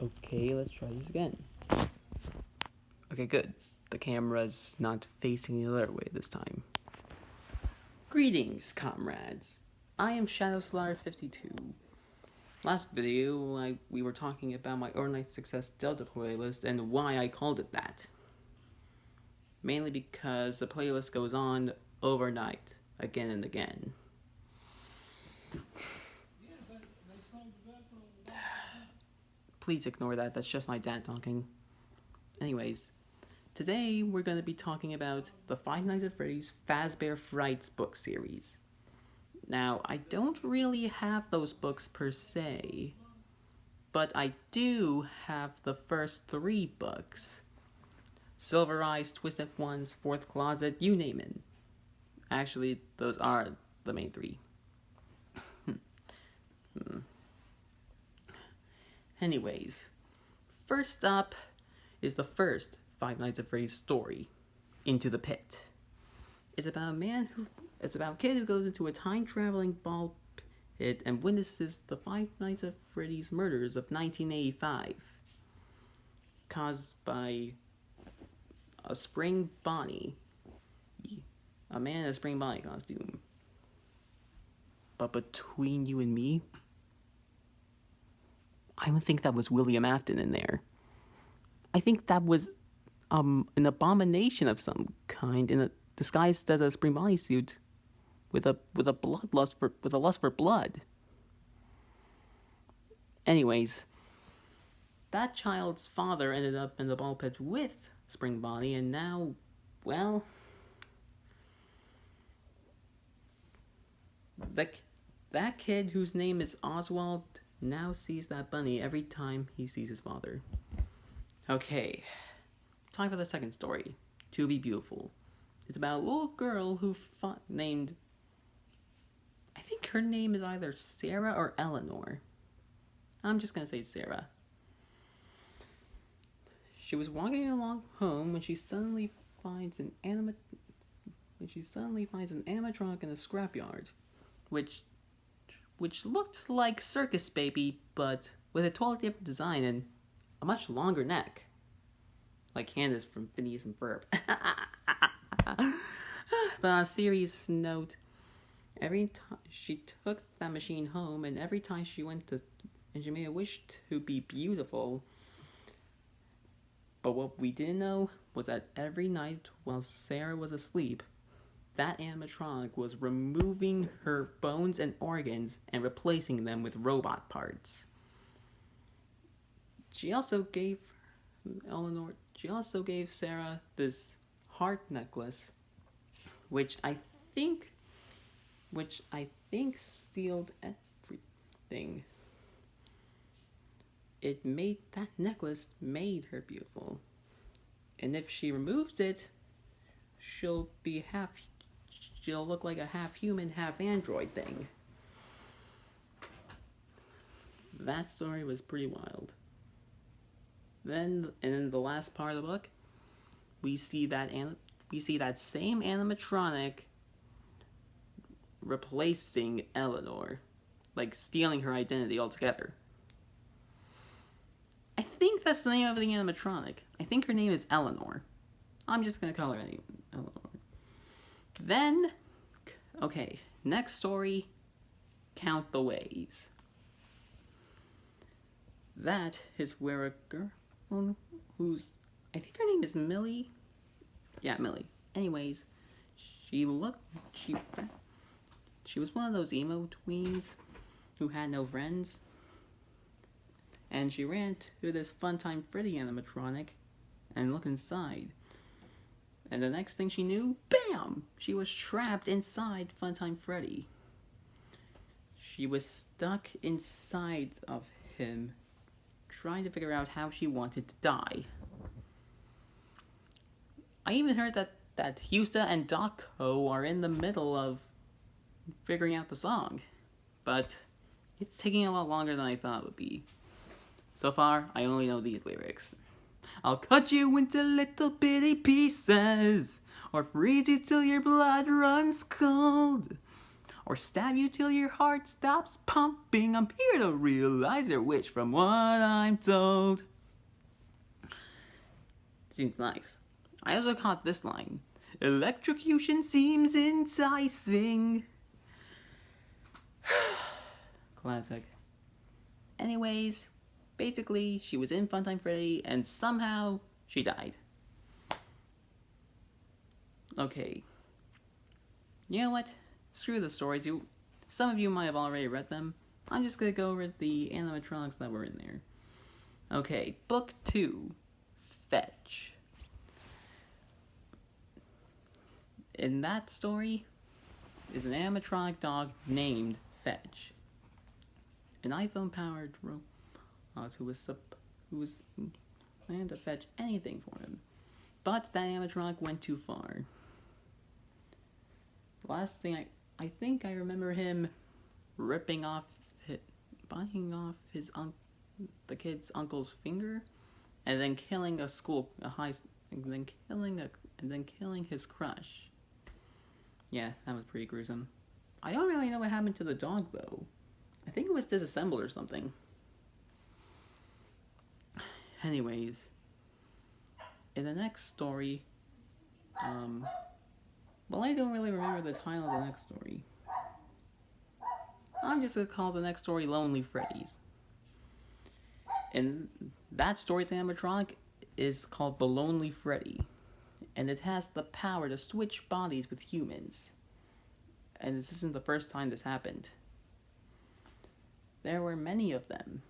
Okay, let's try this again. Okay, good. The camera's not facing the other way this time. Greetings, comrades. I am ShadowSlaughter52. Last video, we were talking about my Overnight Success Delta playlist and why I called it that. Mainly because the playlist goes on overnight, again and again. Please ignore that, that's just my dad talking. Anyways, today we're going to be talking about the Five Nights at Freddy's Fazbear Frights book series. Now, I don't really have those books per se, but I do have the first 3 books. Silver Eyes, Twisted Ones, Fourth Closet, you name it. Actually, those are the main 3. Anyways, first up is the first Five Nights at Freddy's story, Into the Pit. It's about a kid who goes into a time-traveling ball pit and witnesses the Five Nights at Freddy's murders of 1985, caused by a Spring Bonnie, a man in a Spring Bonnie costume. But between you and me, I don't think that was William Afton in there. I think that was an abomination of some kind, disguised as a Spring Bonnie suit, with a lust for blood. Anyways, that child's father ended up in the ball pit with Spring Bonnie, and now, well, that kid whose name is Oswald now sees that bunny every time he sees his father. Okay, time for the second story, To Be Beautiful. It's about a little girl named, I think her name is either Sarah or Eleanor. I'm just gonna say Sarah. She was walking along home when she suddenly finds an animatronic in a scrapyard, which looked like Circus Baby, but with a totally different design and a much longer neck, like Candace from Phineas and Ferb. But on a serious note, every time she took that machine home, and every time she made a wish to be beautiful. But what we didn't know was that every night while Sarah was asleep, that animatronic was removing her bones and organs and replacing them with robot parts. She also gave Sarah this heart necklace, which I think sealed everything. That necklace made her beautiful. And if she removes it, she'll look like a half human, half android thing. That story was pretty wild. Then, in the last part of the book, we see that same animatronic replacing Eleanor, like stealing her identity altogether. I think that's the name of the animatronic. I think her name is Eleanor. I'm just gonna call her Eleanor. Then, okay, next story, Count the Ways. That is where a girl who's, I think her name is Millie. Yeah, Millie. Anyways, she was one of those emo tweens who had no friends. And she ran to this Funtime Freddy animatronic and looked inside. And the next thing she knew, BAM! She was trapped inside Funtime Freddy. She was stuck inside of him, trying to figure out how she wanted to die. I even heard that Husta and Dako are in the middle of figuring out the song. But it's taking a lot longer than I thought it would be. So far, I only know these lyrics. I'll cut you into little bitty pieces, or freeze you till your blood runs cold, or stab you till your heart stops pumping. I'm here to realize your wish from what I'm told. Seems nice. I also caught this line. Electrocution seems enticing. Classic. Anyways, basically, she was in Funtime Freddy, and somehow she died. Okay. You know what? Screw the stories. Some of you might have already read them. I'm just gonna go over the animatronics that were in there. Okay, Book 2. Fetch. In that story is an animatronic dog named Fetch. An iPhone-powered robot who was planned to fetch anything for him. But that animatronic went too far. The last thing I think I remember him biting off the kid's uncle's finger, and then killing killing his crush. Yeah, that was pretty gruesome. I don't really know what happened to the dog though. I think it was disassembled or something. Anyways, in the next story, well, I don't really remember the title of the next story. I'm just gonna call the next story Lonely Freddy's. And that story's animatronic is called the Lonely Freddy. And it has the power to switch bodies with humans. And this isn't the first time this happened. There were many of them.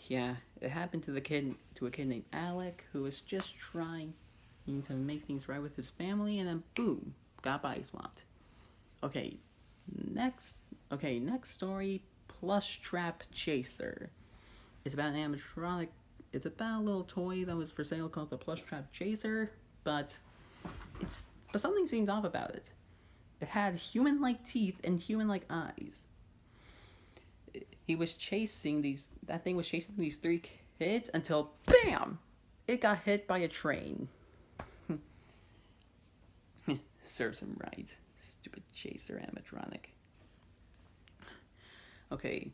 Yeah, it happened to a kid named Alec, who was just trying to make things right with his family, and then boom, got body swapped. Okay, next story, Plush Trap Chaser. It's about an animatronic. It's about a little toy that was for sale called the Plush Trap Chaser, but something seemed off about it. It had human-like teeth and human-like eyes. That thing was chasing these three kids until, BAM! It got hit by a train. Serves him right. Stupid chaser animatronic. Okay,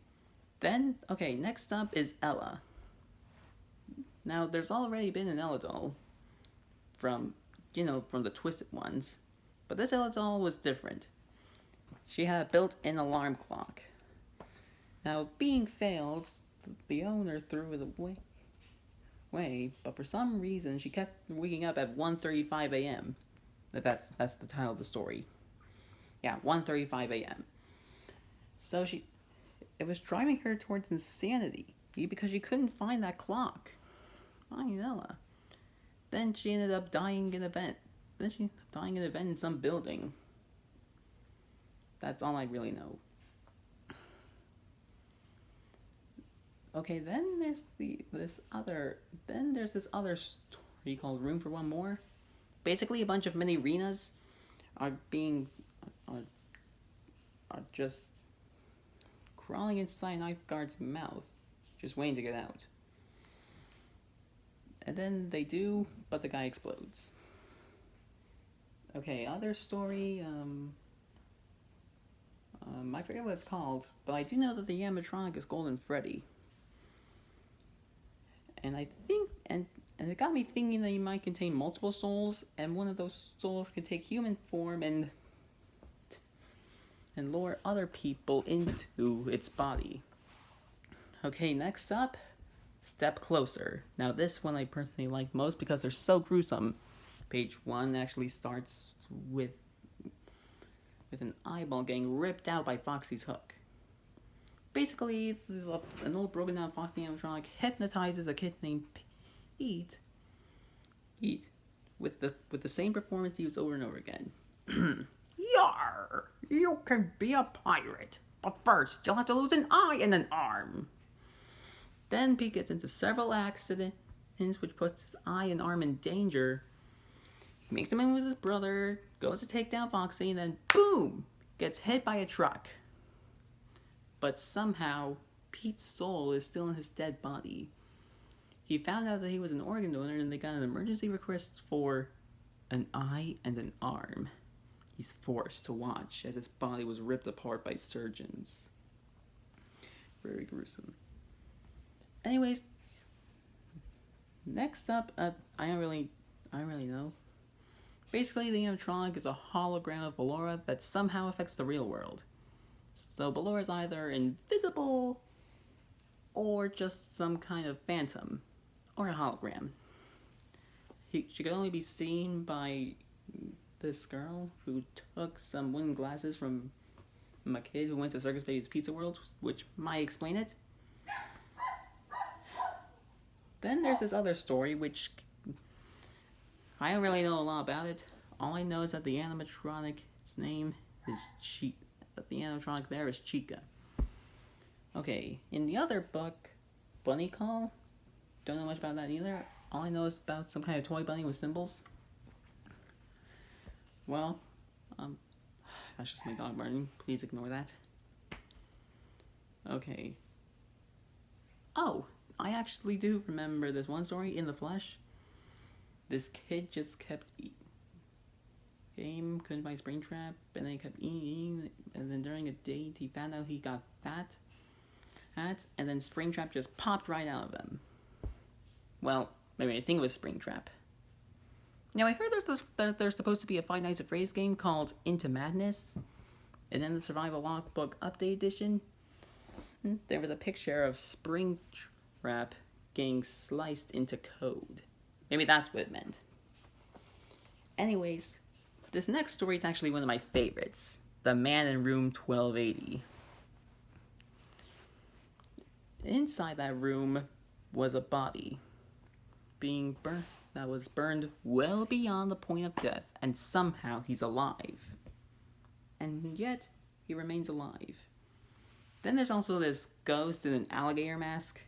next up is Ella. Now, there's already been an Ella doll from the Twisted ones, but this Ella doll was different. She had a built-in alarm clock. Now, being failed, the owner threw it away, but for some reason, she kept waking up at 1:35 a.m. That's the title of the story. Yeah, 1:35 a.m. So it was driving her towards insanity because she couldn't find that clock. Ella. Then she ended up dying in an event. In some building. That's all I really know. Okay, then there's this other story called Room for One More. Basically, a bunch of mini arenas are just crawling inside a night guard's mouth, just waiting to get out. And then they do, but the guy explodes. Okay, other story, I forget what it's called, but I do know that the animatronic is Golden Freddy. And I think, and it got me thinking that he might contain multiple souls, and one of those souls can take human form and lure other people into its body. Okay, next up, Step Closer. Now this one I personally like most because they're so gruesome. Page 1 actually starts with an eyeball getting ripped out by Foxy's hook. Basically, an old broken down Foxy animatronic hypnotizes a kid named Pete with the same performance used over and over again. Yar! You can be a pirate, but first you'll have to lose an eye and an arm. Then Pete gets into several accidents which puts his eye and arm in danger. He makes him in with his brother, goes to take down Foxy, and then boom! Gets hit by a truck. But somehow, Pete's soul is still in his dead body. He found out that he was an organ donor, and they got an emergency request for an eye and an arm. he's forced to watch as his body was ripped apart by surgeons. Very gruesome. Anyways, next up, I don't really know. Basically, the animatronic is a hologram of Ballora that somehow affects the real world. So Ballora is either invisible, or just some kind of phantom, or a hologram. She could only be seen by this girl who took some wooden glasses from a kid who went to Circus Baby's Pizza World, which might explain it. Then there's this other story, which I don't really know a lot about it. All I know is that the animatronic, its name is Chica. That the animatronic there is Chica. Okay, in the other book, Bunny Call, don't know much about that either. All I know is about some kind of toy bunny with symbols. Well, that's just my dog barking. Please ignore that. Okay. Oh, I actually do remember this one story in the flesh. This kid just kept eating, couldn't find Springtrap, and then he kept eating, and then during a date he found out he got fat, and then Springtrap just popped right out of him. Well, maybe I think it was Springtrap. Now I heard there's supposed to be a Five Nights at Freddy's game called Into Madness, and then the Survival Logbook Update Edition, there was a picture of Springtrap getting sliced into code. Maybe that's what it meant. Anyways, this next story is actually one of my favorites. The Man in Room 1280. Inside that room was a body being burned that was burned well beyond the point of death, and somehow he's alive. And yet, he remains alive. Then there's also this ghost in an alligator mask.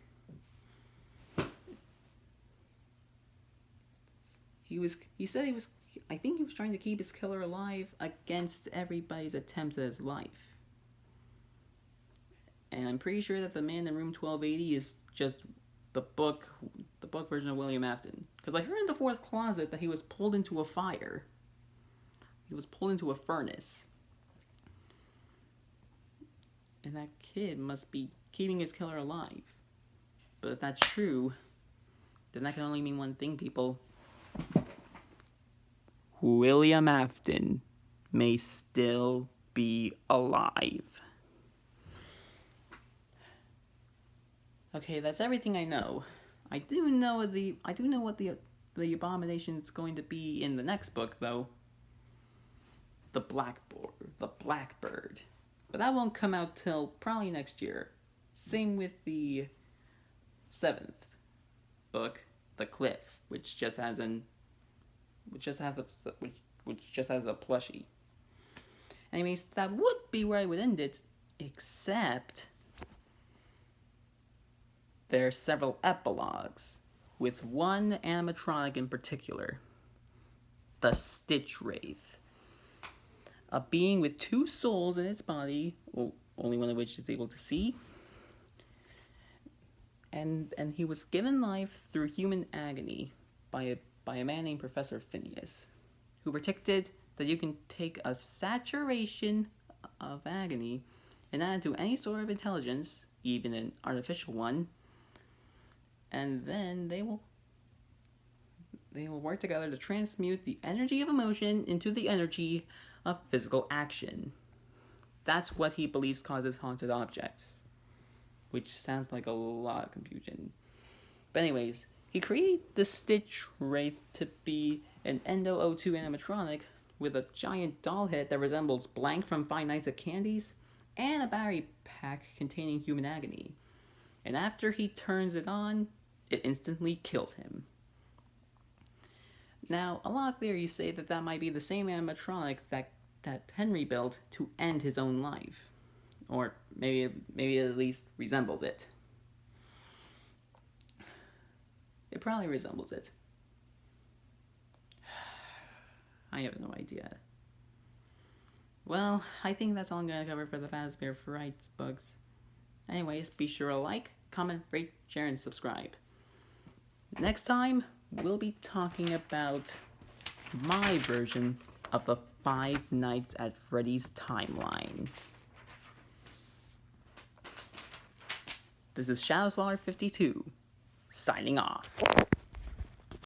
I think he was trying to keep his killer alive against everybody's attempts at his life. And I'm pretty sure that the Man in Room 1280 is just the book version of William Afton. Because I heard in the Fourth Closet that he was pulled into a fire. He was pulled into a furnace. And that kid must be keeping his killer alive. But if that's true, then that can only mean one thing, people. William Afton may still be alive. Okay, that's everything I know. I do know what the abomination is going to be in the next book, though. The Blackbird. But that won't come out till probably next year. Same with the 7th book, The Cliff, which just has a plushie. Anyways, that would be where I would end it, except there are several epilogues, with one animatronic in particular, the Stitch Wraith. A being with two souls in its body, well, only one of which is able to see. And he was given life through human agony by a man named Professor Phineas, who predicted that you can take a saturation of agony and add it to any sort of intelligence, even an artificial one, and then they will work together to transmute the energy of emotion into the energy of physical action. That's what he believes causes haunted objects, which sounds like a lot of confusion. But anyways, he created the Stitch Wraith to be an Endo O2 animatronic with a giant doll head that resembles Blank from Five Nights at Candy's and a battery pack containing human agony. And after he turns it on, it instantly kills him. Now, a lot of theories say that might be the same animatronic that Henry built to end his own life. Or maybe it at least resembles it. It probably resembles it. I have no idea. Well, I think that's all I'm going to cover for the Fazbear Frights books. Anyways, be sure to like, comment, rate, share, and subscribe. Next time, we'll be talking about my version of the Five Nights at Freddy's timeline. This is Shadowswaller 52, signing off.